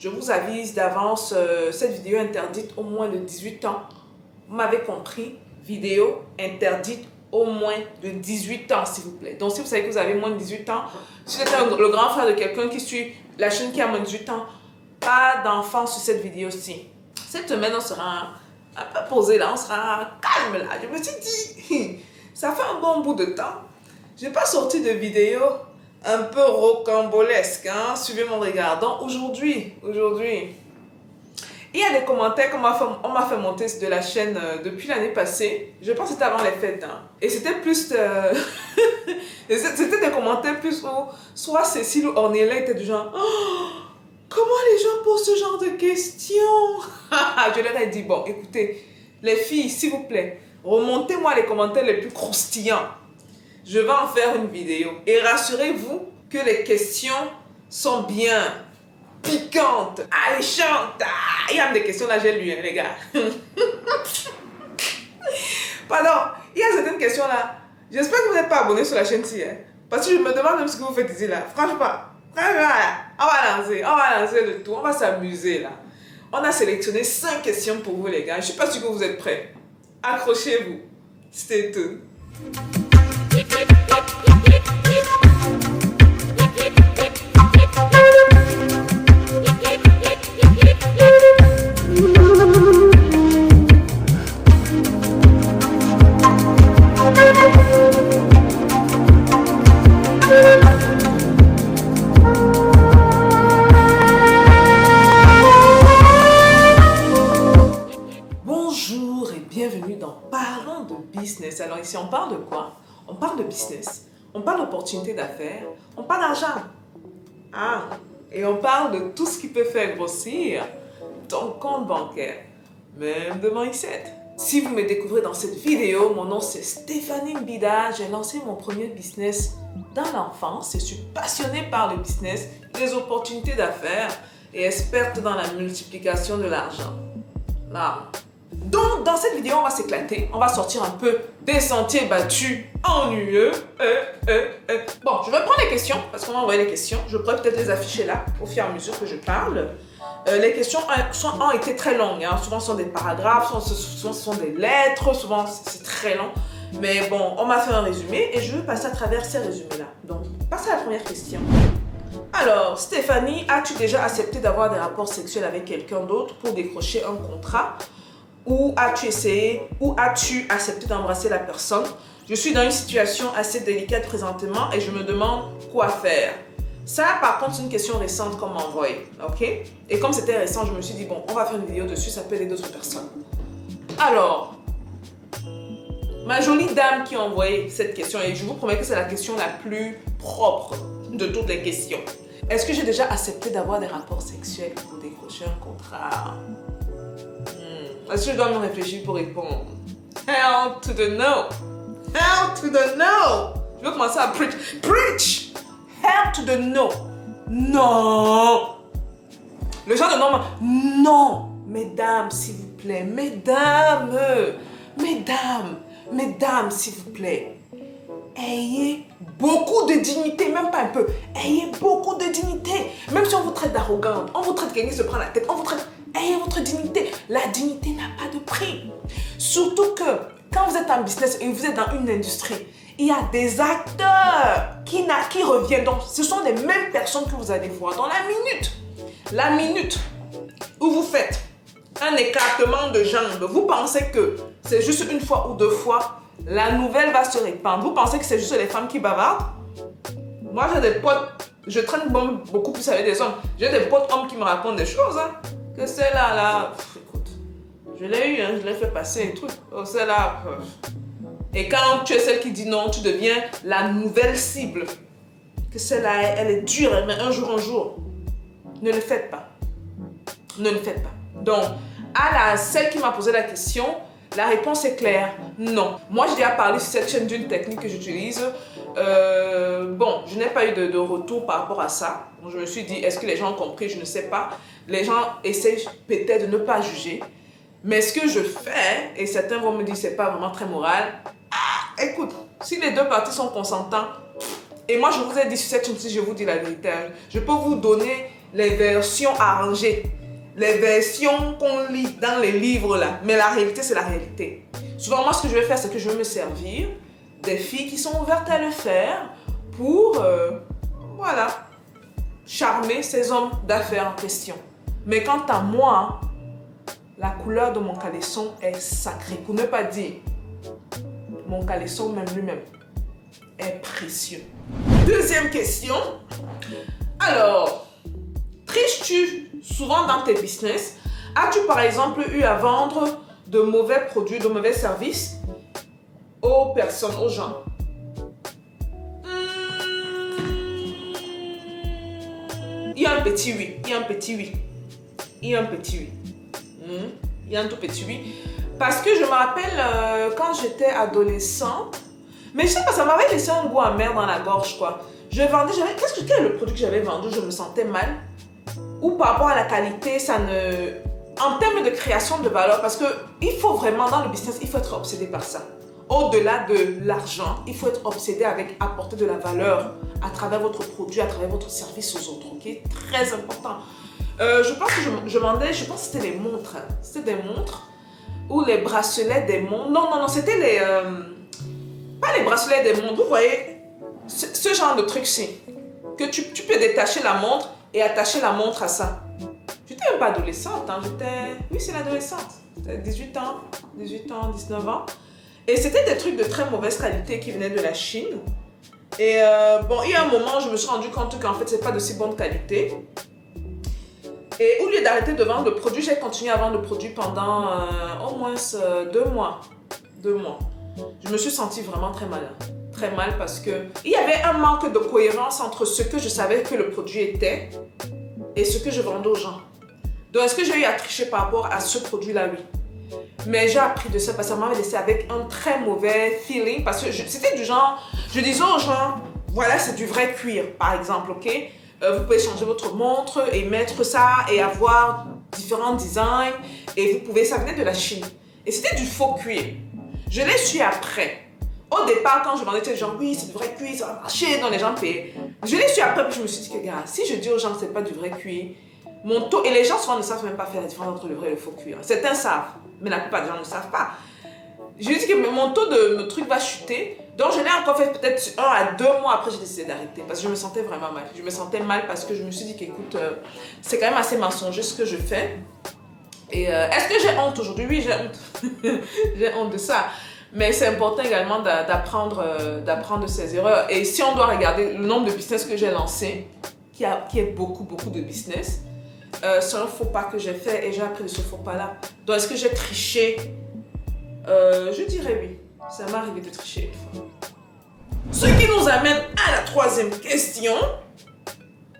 Je vous avise d'avance, cette vidéo est interdite au moins de 18 ans. Vous m'avez compris, vidéo interdite au moins de 18 ans, s'il vous plaît. Donc, si vous savez que vous avez moins de 18 ans, si vous êtes le grand frère de quelqu'un qui suit la chaîne qui a moins de 18 ans, pas d'enfant sur cette vidéo-ci. Cette semaine, on sera un peu posé là, on sera calme là. Je me suis dit, ça fait un bon bout de temps. Je n'ai pas sorti de vidéo un peu rocambolesque, hein? Suivez mon regard. Donc aujourd'hui, il y a des commentaires qu'on m'a fait monter de la chaîne depuis l'année passée. Je pense que c'était avant les fêtes, hein? Et c'était plus c'était des commentaires plus où soit Cécile ou Ornella étaient du genre oh, comment les gens posent ce genre de questions? Je leur ai dit bon, écoutez, les filles, s'il vous plaît, remontez-moi les commentaires les plus croustillants. Je vais en faire une vidéo. Et rassurez-vous que les questions sont bien piquantes, alléchantes. Ah, il y a des questions là, j'ai lu, hein, les gars. Pardon, il y a certaines questions là. J'espère que vous n'êtes pas abonné sur la chaîne ci. Hein, parce que je me demande même ce que vous faites ici là. Franchement, on va lancer le tout. On va s'amuser là. On a sélectionné 5 questions pour vous, les gars. Je ne suis pas sûre que vous êtes prêts. Accrochez-vous. Stay tuned. Bonjour et bienvenue dans Parlons de business. Alors ici on parle de quoi? On parle de business, on parle d'opportunités d'affaires, on parle d'argent. Ah, et on parle de tout ce qui peut faire grossir ton compte bancaire, même de mindset. Si vous me découvrez dans cette vidéo, mon nom c'est Stéphanie Mbida. J'ai lancé mon premier business dans l'enfance et je suis passionnée par le business, les opportunités d'affaires et experte dans la multiplication de l'argent. Là. Donc, dans cette vidéo, on va s'éclater. On va sortir un peu des sentiers battus ennuyeux. Bon, je vais prendre les questions parce qu'on m'a envoyé les questions. Je pourrais peut-être les afficher là au fur et à mesure que je parle. Les questions ont été très longues. Hein. Souvent, ce sont des paragraphes, souvent, ce sont des lettres. Souvent, c'est très long. Mais bon, on m'a fait un résumé et je vais passer à travers ces résumés-là. Donc, passe à la première question. Alors, Stéphanie, as-tu déjà accepté d'avoir des rapports sexuels avec quelqu'un d'autre pour décrocher un contrat? Ou as-tu essayé, ou as-tu accepté d'embrasser la personne? Je suis dans une situation assez délicate présentement et je me demande quoi faire. Ça, par contre, c'est une question récente qu'on m'a envoyée, ok? Et comme c'était récent, je me suis dit, bon, on va faire une vidéo dessus, ça peut aider d'autres personnes. Alors, ma jolie dame qui a envoyé cette question, et je vous promets que c'est la question la plus propre de toutes les questions. Est-ce que j'ai déjà accepté d'avoir des rapports sexuels pour décrocher un contrat? Est-ce que je dois me réfléchir pour répondre? Hell to the no! Hell to the no! Je vais commencer à preach. Preach! Hell to the no! Non! Le genre de non, non! Mesdames, s'il vous plaît, mesdames, s'il vous plaît, ayez beaucoup de dignité, même pas un peu, ayez beaucoup de dignité. Même si on vous traite d'arrogante, on vous traite quelqu'un qui se prend la tête, on vous traite, ayez votre dignité. La dignité n'a pas de prix. Surtout que quand vous êtes en business et vous êtes dans une industrie, il y a des acteurs qui reviennent. Donc, ce sont les mêmes personnes que vous allez voir dans la minute où vous faites un écartement de jambes, vous pensez que c'est juste une fois ou 2 fois, la nouvelle va se répandre. Vous pensez que c'est juste les femmes qui bavardent? Moi, j'ai des potes, je traîne beaucoup plus avec des hommes. J'ai des potes hommes qui me racontent des choses. Hein, que celle-là, écoute, je l'ai eu, hein, je l'ai fait passer et tout. Oh, celle-là. Et quand tu es celle qui dit non, tu deviens la nouvelle cible. Que celle-là, elle est dure, mais un jour. Ne le faites pas. Ne le faites pas. Donc, celle qui m'a posé la question, la réponse est claire, non. Moi, j'ai déjà parlé sur cette chaîne d'une technique que j'utilise. Bon, je n'ai pas eu de retour par rapport à ça. Donc, je me suis dit, est-ce que les gens ont compris? Je ne sais pas. Les gens essaient peut-être de ne pas juger. Mais ce que je fais, et certains vont me dire, c'est pas vraiment très moral. Ah, écoute, si les deux parties sont consentants, et moi, je vous ai dit sur cette chaîne, si je vous dis la vérité, je peux vous donner les versions arrangées, les versions qu'on lit dans les livres là. Mais la réalité, c'est la réalité. Souvent, moi, ce que je vais faire, c'est que je vais me servir des filles qui sont ouvertes à le faire pour, voilà, charmer ces hommes d'affaires en question. Mais quant à moi, la couleur de mon caleçon est sacrée. Pour ne pas dire, mon caleçon même lui-même est précieux. Deuxième question. Alors, triches-tu souvent dans tes business? As-tu par exemple eu à vendre de mauvais produits, de mauvais services aux personnes, aux gens? Il y a un petit oui, il y a un petit oui, il y a un petit oui. Il y a un tout petit oui. Parce que je me rappelle quand j'étais adolescente, mais je sais pas, ça m'avait laissé un goût amer dans la gorge, quoi. Je vendais, quel est le produit que j'avais vendu, je me sentais mal. Ou par rapport à la qualité, ça ne... En termes de création de valeur, parce que il faut vraiment, dans le business, il faut être obsédé par ça. Au-delà de l'argent, il faut être obsédé avec apporter de la valeur à travers votre produit, à travers votre service aux autres, ok? Très important. Je pense que je vendais, je pense que c'était les montres. C'était des montres ou les bracelets des montres. Non, c'était les... pas les bracelets des montres, vous voyez, ce genre de truc-ci. Que tu peux détacher la montre et attacher la montre à ça. J'étais même pas adolescente, hein, oui, c'est l'adolescente. J'étais 18 ans, 19 ans. Et c'était des trucs de très mauvaise qualité qui venaient de la Chine. Et bon, il y a un moment, je me suis rendu compte qu'en fait, c'est pas de si bonne qualité. Et au lieu d'arrêter de vendre le produit, j'ai continué à vendre le produit pendant au moins 2 mois. 2 mois. Je me suis sentie vraiment très mal. Très mal parce qu'il y avait un manque de cohérence entre ce que je savais que le produit était et ce que je vendais aux gens. Donc, est-ce que j'ai eu à tricher par rapport à ce produit-là? Oui. Mais j'ai appris de ça parce que ça m'avait laissé avec un très mauvais feeling parce que c'était du genre, je disais aux gens, voilà, c'est du vrai cuir, par exemple, ok? Vous pouvez changer votre montre et mettre ça et avoir différents designs et vous pouvez, ça venait de la Chine. Et c'était du faux cuir. Je l'ai su après. Au départ, quand je vendais, les gens, oui, c'est du vrai cuir, ça va marcher, donc les gens payaient. Je l'ai su après, puis je me suis dit que, gars, si je dis aux gens que c'est pas du vrai cuir, mon taux, et les gens souvent ne savent même pas faire la différence entre le vrai et le faux cuir. Certains savent, mais la plupart des gens ne savent pas. Je lui ai dit que mon taux de truc va chuter, donc je l'ai encore fait peut-être 1 à 2 mois après, j'ai décidé d'arrêter parce que je me sentais vraiment mal. Je me sentais mal parce que je me suis dit qu'écoute, c'est quand même assez mensonger ce que je fais. Et est-ce que j'ai honte aujourd'hui? Oui, j'ai honte. J'ai honte de ça. Mais c'est important également d'apprendre de ses erreurs. Et si on doit regarder le nombre de business que j'ai lancé, qui est beaucoup de business, c'est un faux pas que j'ai fait et j'ai appris de ce faux pas-là. Donc, est-ce que j'ai triché? Je dirais oui. Ça m'est arrivé de tricher une fois. Ce qui nous amène à la troisième question.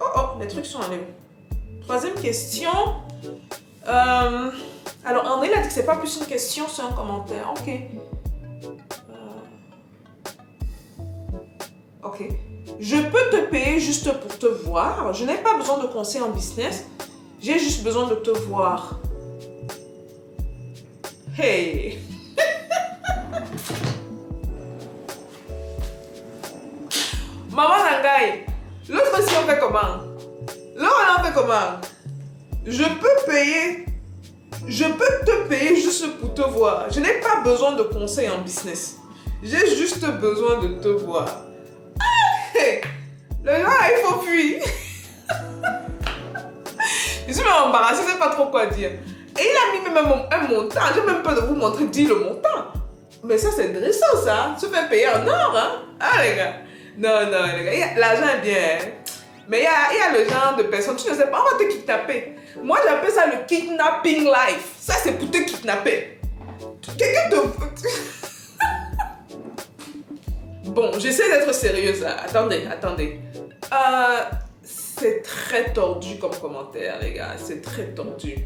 Oh, les trucs sont enlevés. Troisième question. Alors, André a dit que c'est pas plus une question, c'est un commentaire. Ok. Ok. Je peux te payer juste pour te voir. Je n'ai pas besoin de conseils en business. J'ai juste besoin de te voir. Hey! Maman Nangai, l'autre fois, on fait comment? Là, on fait comment? Je peux te payer juste pour te voir. Je n'ai pas besoin de conseils en business. J'ai juste besoin de te voir. Hey, le gars, il faut fuir. Je suis même embarrassée, je ne sais pas trop quoi dire. Et il a mis même un montant. Je n'ai même pas de vous montrer, dire le montant. Mais ça, c'est intéressant, ça. Se faire payer en or, hein. Ah, les gars. Non, les gars. L'argent est bien. Hein? Mais il y a le genre de personnes, tu ne sais pas, on va te kidnapper. Moi, j'appelle ça le kidnapping life. Ça, c'est pour te kidnapper. Quelqu'un te... Bon, j'essaie d'être sérieuse là. Attendez. C'est très tordu comme commentaire, les gars. C'est très tordu.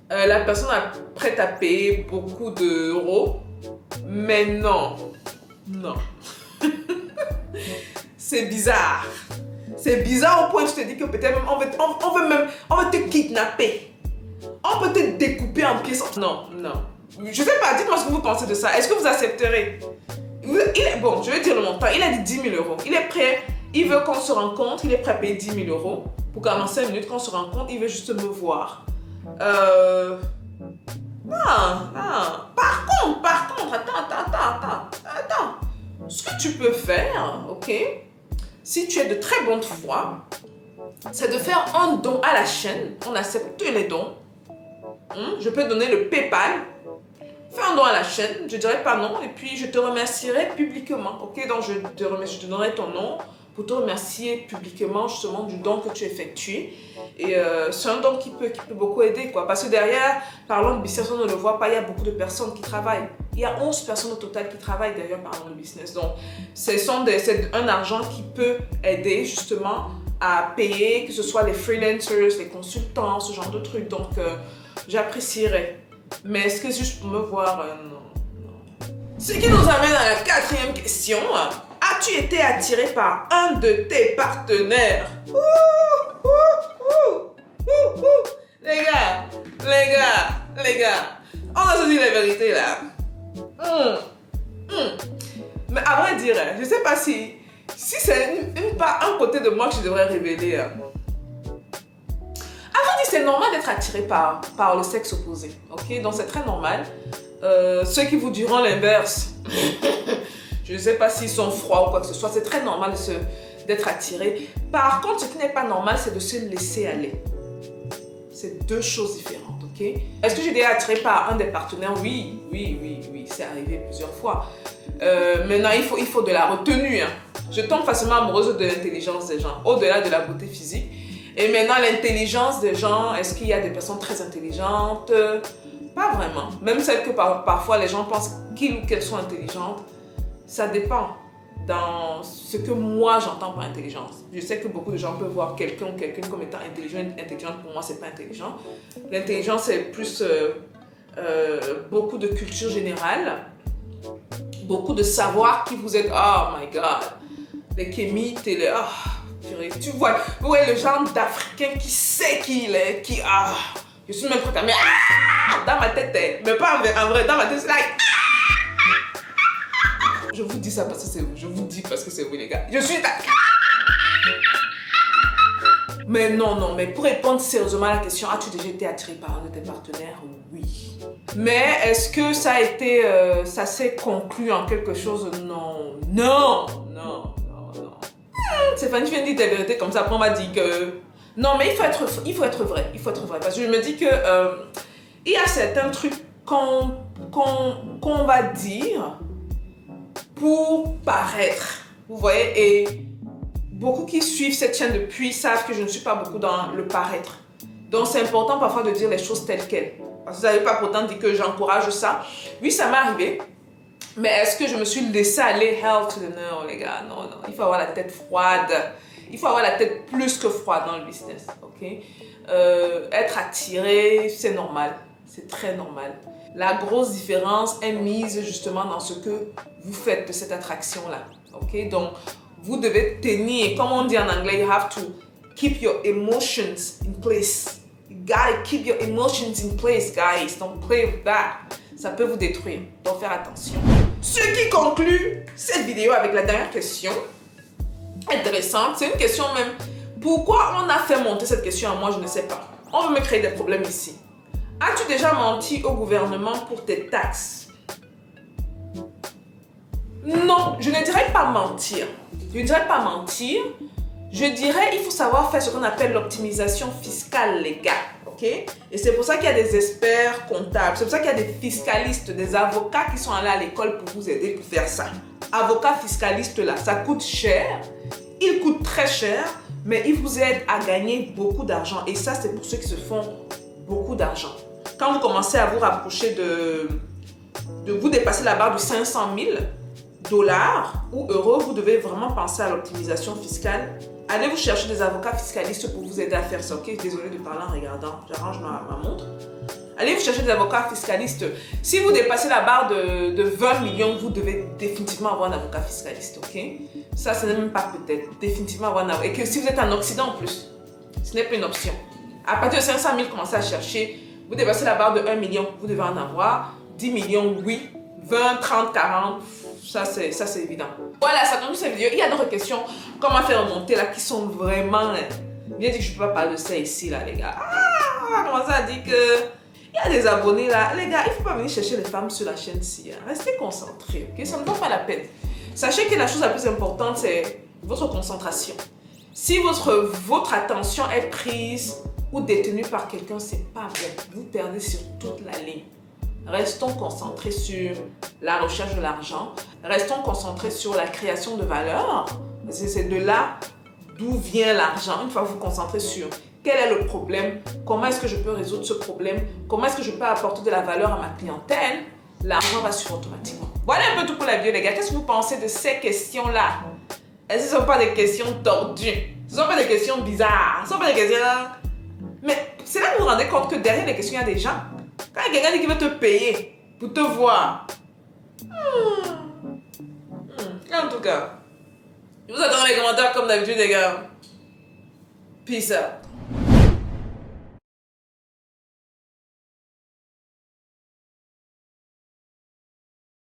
La personne est prête à payer beaucoup d'euros. Mais non. C'est bizarre. C'est bizarre au point où tu te dis que peut-être on veut te kidnapper. On peut te découper en pièces. Non. Je sais pas, dites-moi ce que vous pensez de ça. Est-ce que vous accepterez? Bon, je vais dire le montant. Il a dit 10 000 euros. Il est prêt Il veut qu'on se rencontre, il est prêt à payer 10 000 euros. Pour 45 minutes, quand on se rencontre, il veut juste me voir. Par contre, attends. Ce que tu peux faire, ok, si tu es de très bonne foi, c'est de faire un don à la chaîne. On accepte tous les dons. Je peux donner le PayPal. Fais un don à la chaîne, je dirai pas non, et puis je te remercierai publiquement. Ok, donc je te donnerai ton nom pour te remercier publiquement justement du don que tu as effectué. Et c'est un don qui peut beaucoup aider, quoi. Parce que derrière, parlons de business, on ne le voit pas, il y a beaucoup de personnes qui travaillent. Il y a 11 personnes au total qui travaillent derrière parlons de business. Donc, c'est un argent qui peut aider justement à payer, que ce soit les freelancers, les consultants, ce genre de trucs. Donc, j'apprécierais. Mais est-ce que c'est juste pour me voir? Non. Ce qui nous amène à la 4e question. As-tu été attiré par un de tes partenaires? Les gars, on a se dit la vérité là. Mais à vrai dire, je ne sais pas si c'est un côté de moi que je devrais révéler. À vrai dire, c'est normal d'être attiré par le sexe opposé. Ok, donc c'est très normal. Ceux qui vous diront l'inverse, je ne sais pas s'ils sont froids ou quoi que ce soit, c'est très normal d'être attiré. Par contre, ce qui n'est pas normal, c'est de se laisser aller. C'est deux choses différentes, ok? Est-ce que j'ai été attirée par un des partenaires? Oui, c'est arrivé plusieurs fois. Maintenant, il faut de la retenue. Hein. Je tombe facilement amoureuse de l'intelligence des gens, au-delà de la beauté physique. Et maintenant, l'intelligence des gens, est-ce qu'il y a des personnes très intelligentes? Pas vraiment. Même celles que parfois les gens pensent qu'ils ou qu'elles sont intelligentes, ça dépend dans ce que moi j'entends par intelligence. Je sais que beaucoup de gens peuvent voir quelqu'un comme étant intelligent. Intelligente, pour moi, c'est pas intelligent. L'intelligence, c'est plus beaucoup de culture générale, beaucoup de savoir qui vous aide. Oh my God, les kémites et les... tu vois le genre d'Africain qui sait qui il est, je suis même prête à mettre dans ma tête, mais pas en vrai, dans ma tête, c'est like... Je vous dis ça parce que c'est vous. Je vous dis parce que c'est vous, les gars. Je suis... Mais non. Mais pour répondre sérieusement à la question, as-tu déjà été attiré par un de tes partenaires? Oui. Mais est-ce que ça s'est conclu en quelque chose? Non. Stéphanie, tu viens de dire ta vérité comme ça. Après, on m'a dit que... Non, mais il faut être vrai. Parce que je me dis que il y a certains trucs qu'on va dire pour paraître, vous voyez, et beaucoup qui suivent cette chaîne depuis savent que je ne suis pas beaucoup dans le paraître. Donc c'est important parfois de dire les choses telles quelles. Parce que vous n'avez pas pourtant dit que j'encourage ça. Oui, ça m'est arrivé, mais est-ce que je me suis laissé aller? Hell to the no, les gars, non. Il faut avoir la tête froide. Il faut avoir la tête plus que froide dans le business, ok? Être attiré, c'est normal, c'est très normal. La grosse différence est mise justement dans ce que vous faites de cette attraction-là. Ok? Donc, vous devez tenir, comme on dit en anglais, you have to keep your emotions in place. You gotta keep your emotions in place, guys. Don't play with that. Ça peut vous détruire. Donc, faire attention. Ce qui conclut cette vidéo avec la dernière question. Intéressante. C'est une question même. Pourquoi on a fait monter cette question à moi, je ne sais pas. On veut me créer des problèmes ici. As-tu déjà menti au gouvernement pour tes taxes? Non, je ne dirais pas mentir. Je dirais il faut savoir faire ce qu'on appelle l'optimisation fiscale, les gars. Ok? Et c'est pour ça qu'il y a des experts comptables. C'est pour ça qu'il y a des fiscalistes, des avocats qui sont allés à l'école pour vous aider pour faire ça. Avocats fiscalistes là, ça coûte cher. Il coûte très cher, mais il vous aide à gagner beaucoup d'argent. Et ça, c'est pour ceux qui se font beaucoup d'argent. Quand vous commencez à vous rapprocher de vous dépasser la barre de 500 000 $ ou euros, vous devez vraiment penser à l'optimisation fiscale. Allez vous chercher des avocats fiscalistes pour vous aider à faire ça. Ok, désolé de parler en regardant, j'arrange ma montre. Allez vous chercher des avocats fiscalistes. Si vous dépassez la barre de 20 millions, vous devez définitivement avoir un avocat fiscaliste. Ok, ça, ce n'est même pas peut-être. Définitivement avoir un avocat. Et que si vous êtes en Occident en plus, ce n'est pas une option. À partir de 500 000, commencez à chercher. Vous dépassez la barre de 1 million, vous devez en avoir. 10 millions, oui. 20, 30, 40, Ça, c'est évident. Voilà, ça conclut cette vidéo. Il y a d'autres questions qu'on m'a fait remonter là qui sont vraiment... Bien dit que je ne peux pas parler de ça ici, là, les gars. Ah, comment ça dit que... Il y a des abonnés là. Les gars, il ne faut pas venir chercher les femmes sur la chaîne-ci. Hein. Restez concentrés, ok? Ça ne vaut pas la peine. Sachez que la chose la plus importante, c'est votre concentration. Si votre attention est prise ou détenue par quelqu'un, c'est pas bon. Vous perdez sur toute la ligne. Restons concentrés sur la recherche de l'argent. Restons concentrés sur la création de valeur. C'est de là d'où vient l'argent. Une fois que vous vous concentrez sur quel est le problème, comment est-ce que je peux résoudre ce problème, comment est-ce que je peux apporter de la valeur à ma clientèle, l'argent va suivre automatiquement. Voilà un peu tout pour la vidéo, les gars. Qu'est-ce que vous pensez de ces questions-là? Est-ce que ce ne sont pas des questions tordues? Ce ne sont pas des questions bizarres? Ce ne sont pas des questions... Mais c'est là que vous vous rendez compte que derrière les questions, il y a des gens. Quand il y a quelqu'un qui veut te payer pour te voir. En tout cas, je vous attends dans les commentaires comme d'habitude, les gars. Peace out.